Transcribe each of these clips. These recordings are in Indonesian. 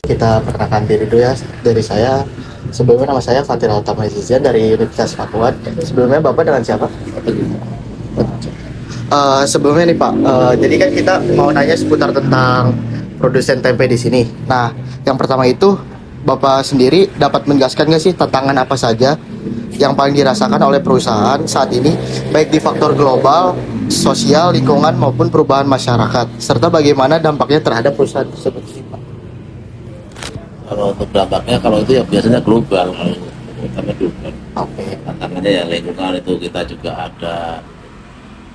Kita perkenalkan diri dulu ya, dari saya. Sebelumnya nama saya Fatir Altama Zizian dari Universitas Pakuan. Sebelumnya Bapak dengan siapa? Sebelumnya nih Pak, jadi kan kita mau nanya seputar tentang produsen tempe di sini. Nah, yang pertama itu Bapak sendiri dapat menjelaskan nggak sih tantangan apa saja yang paling dirasakan oleh perusahaan saat ini, baik di faktor global, sosial, lingkungan maupun perubahan masyarakat, serta bagaimana dampaknya terhadap perusahaan tersebut, Pak? Kalau untuk dampaknya, kalau itu ya biasanya global, kalau utama global. Oke. Tantangannya ya lingkungan itu kita juga ada,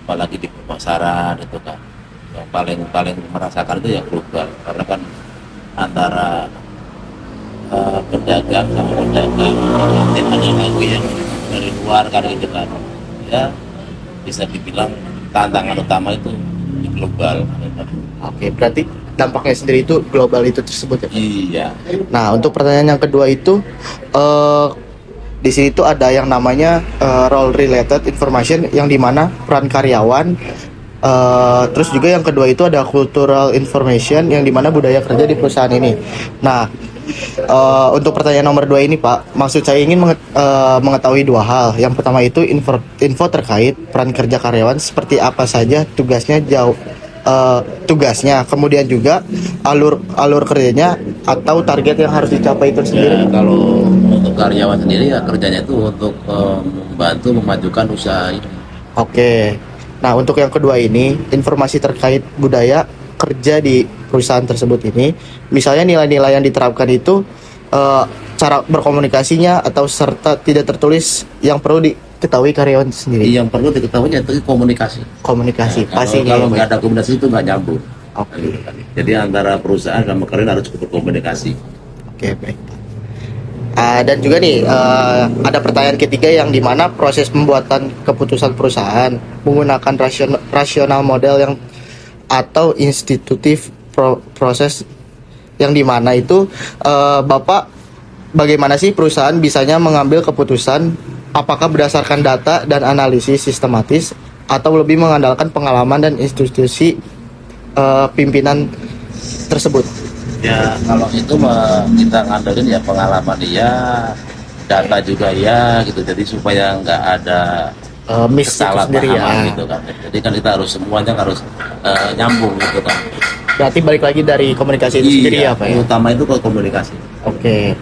apalagi di pemasaran itu kan, yang paling paling merasakan itu ya global, karena kan antara pedagang sama pedagang, nanti ada lagi yang dari luar kan gitu kan, ya bisa dibilang tantangan utama itu di global. Oke, berarti dampaknya sendiri itu global itu tersebut ya, Pak? Iya. Nah, untuk pertanyaan yang kedua itu, di sini tuh ada yang namanya role related information, yang dimana peran karyawan. Terus juga yang kedua itu ada cultural information, yang dimana budaya kerja di perusahaan ini. Nah, untuk pertanyaan nomor 2 ini Pak, maksud saya ingin mengetahui dua hal. Yang pertama itu info terkait peran kerja karyawan, seperti apa saja tugasnya, kemudian juga alur kerjanya atau target yang harus dicapai itu sendiri. Ya, kalau untuk karyawan sendiri ya kerjanya itu untuk membantu memajukan usaha ini. Oke. Nah, untuk yang kedua ini, informasi terkait budaya kerja di perusahaan tersebut ini, misalnya nilai-nilai yang diterapkan itu, cara berkomunikasinya atau serta tidak tertulis yang perlu diketahui karyawan sendiri. Yang perlu diketahui itu komunikasi. Komunikasi, Nah, pastinya. kalau nggak ada komunikasi itu nggak nyambung. Oke. Jadi antara perusahaan sama karyawan harus berkomunikasi. Oke, baik. Dan juga nih, ada pertanyaan ketiga yang dimana proses pembuatan keputusan perusahaan menggunakan rasional model yang atau institutif proses, yang dimana itu, Bapak, bagaimana sih perusahaan bisanya mengambil keputusan, apakah berdasarkan data dan analisis sistematis atau lebih mengandalkan pengalaman dan institusi pimpinan tersebut? Ya kalau itu kita ngandelin ya pengalaman dia, data juga ya gitu. Jadi supaya nggak ada Miss itu sendiri ya. kesalahpahaman gitu kan. Jadi kan kita harus semuanya harus nyambung gitu kan. Berarti balik lagi dari komunikasi itu sendiri ya Pak ya? Utama itu ke komunikasi. Oke.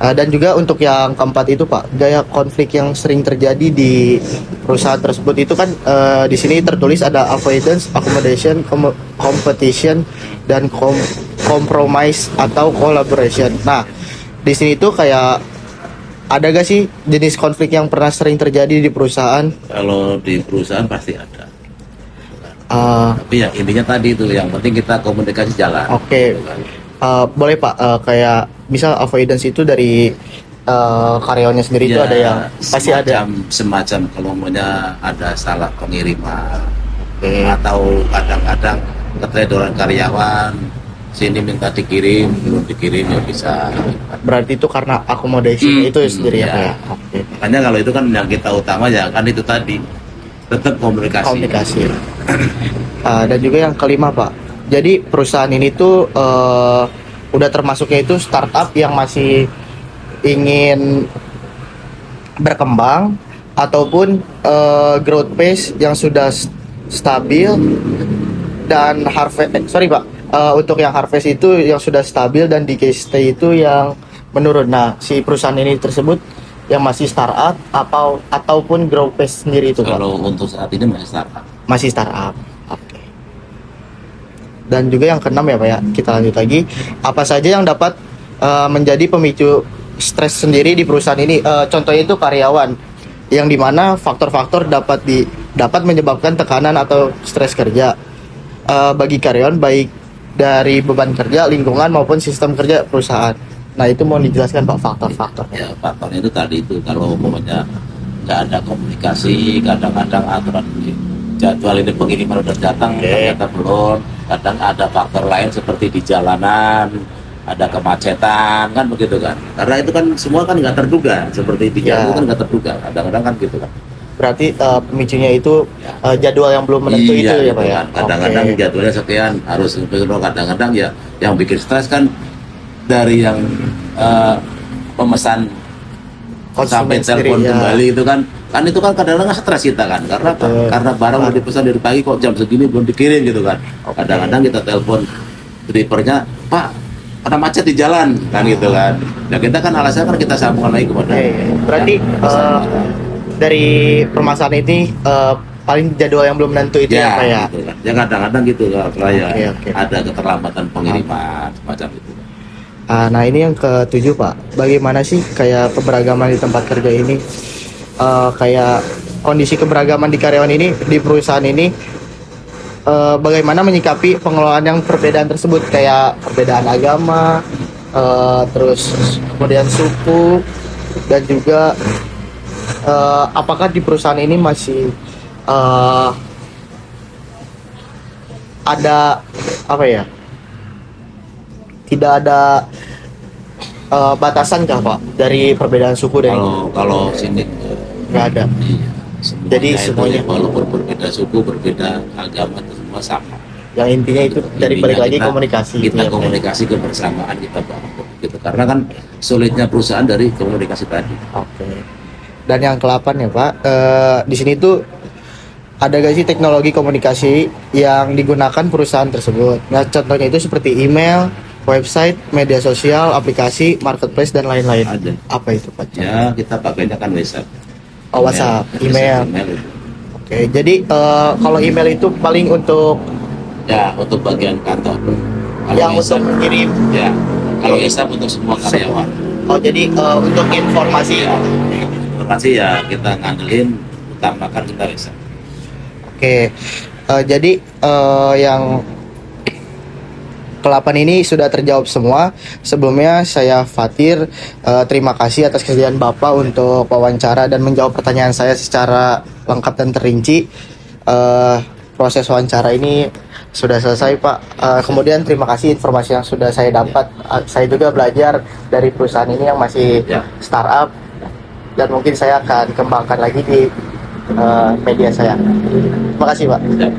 Dan juga untuk yang keempat itu Pak, gaya konflik yang sering terjadi di perusahaan tersebut itu kan, di sini tertulis ada avoidance, accommodation, competition, dan compromise atau collaboration. Nah, di sini tuh kayak ada gak sih jenis konflik yang pernah sering terjadi di perusahaan? Kalau di perusahaan pasti ada. Uh, Tapi ya intinya tadi itu yang penting kita komunikasi jalan. Oke. Gitu kan. Boleh Pak, kayak misal avoidance itu dari karyawannya sendiri itu Ya, ada yang pasti ada. semacam kalau maunya ada salah pengiriman. Oke. Atau kadang-kadang keteledoran karyawan, sini minta dikirim belum dikirim ya bisa. Berarti itu karena accommodation itu sendiri ya Pak ya? Oke. Makanya kalau itu kan yang kita utama ya kan itu tadi tetap komunikasi. Dan juga yang kelima Pak, jadi perusahaan ini tuh udah termasuknya itu startup yang masih ingin berkembang, ataupun growth pace yang sudah stabil, dan untuk yang harvest itu yang sudah stabil dan decay stay itu yang menurun. Nah, si perusahaan ini tersebut yang masih startup ataupun growth pace sendiri itu Pak? Kalau untuk saat ini masih startup. Masih startup. Oke. Dan juga yang keenam ya Pak ya, kita lanjut lagi. Apa saja yang dapat menjadi pemicu stres sendiri di perusahaan ini? Contohnya itu karyawan, yang dimana faktor-faktor dapat menyebabkan tekanan atau stres kerja bagi karyawan, baik dari beban kerja, lingkungan maupun sistem kerja perusahaan. Nah, itu mau dijelaskan Pak faktor-faktornya. Ya faktornya itu tadi itu kalau umpamanya nggak ada komunikasi, kadang-kadang aturan jadwal ini pengiriman udah datang ternyata belum. Kadang ada faktor lain seperti di jalanan ada kemacetan kan begitu kan, karena itu kan semua kan nggak terduga, seperti di jalan kan nggak terduga, kadang-kadang kan gitu kan. Berarti pemicunya itu jadwal yang belum menentu itu ya Pak ya? Kan. Kadang-kadang jadwalnya sekian harus, kadang-kadang ya yang bikin stres kan dari yang pemesan sampai Konsumen sendiri, telepon ya. kembali itu kan itu kan kadang-kadang stres kita kan, karena apa? Betul. Karena barang udah dipesan dari pagi kok jam segini belum dikirim gitu kan. Oke. Kadang-kadang kita telepon drivernya, Pak, ada macet di jalan kan gitu kan. Nah kita kan alasannya kan kita sambungkan lagi kepada Berarti yang pesan. dari permasalahan ini paling jadwal yang belum menentu itu ya Pak ya. gitu kan. Ya kadang-kadang gitu kan, ya Oke. ada keterlambatan pengiriman semacam itu. Nah ini yang ketujuh Pak, bagaimana sih kayak keberagaman di tempat kerja ini, kayak kondisi keberagaman di karyawan ini di perusahaan ini, bagaimana menyikapi pengelolaan yang perbedaan tersebut, kayak perbedaan agama, terus kemudian suku, dan juga apakah di perusahaan ini masih ada apa ya? Tidak ada batasan kah Pak dari perbedaan suku dan Kalau sini nggak ada. iya, Jadi itu semuanya. ya, walaupun berbeda suku, berbeda agama itu semua sama. Yang intinya itu dari Intinya balik lagi kita- komunikasi. Kita gitu ya, Pak. komunikasi kebersamaan kita bangun gitu. Karena kan sulitnya perusahaan dari komunikasi tadi. Oke. Dan yang ke-8 ya Pak, di sini tuh ada gak sih teknologi komunikasi yang digunakan perusahaan tersebut? Nah contohnya itu seperti email, website, media sosial, aplikasi, marketplace dan lain-lain. Ada. Apa itu Pak? Ya kita pakainya kan WhatsApp. Oh, WhatsApp, email. itu. Oke, jadi kalau email itu paling untuk Ya untuk bagian kantor. Kalau yang untuk WhatsApp, mengirim. ya kalau WhatsApp untuk semua karyawan. Oh jadi untuk informasi. Ya, informasi ya kita ngandelin, utamakan kita WhatsApp. Oke, jadi yang ke-8 ini sudah terjawab semua. Sebelumnya saya Fatir, terima kasih atas kesediaan Bapak untuk wawancara dan menjawab pertanyaan saya secara lengkap dan terinci. Proses wawancara ini sudah selesai Pak. Kemudian terima kasih informasi yang sudah saya dapat. Saya juga belajar dari perusahaan ini yang masih Ya. startup, dan mungkin saya akan kembangkan lagi di media saya. Terima kasih Pak. Ya.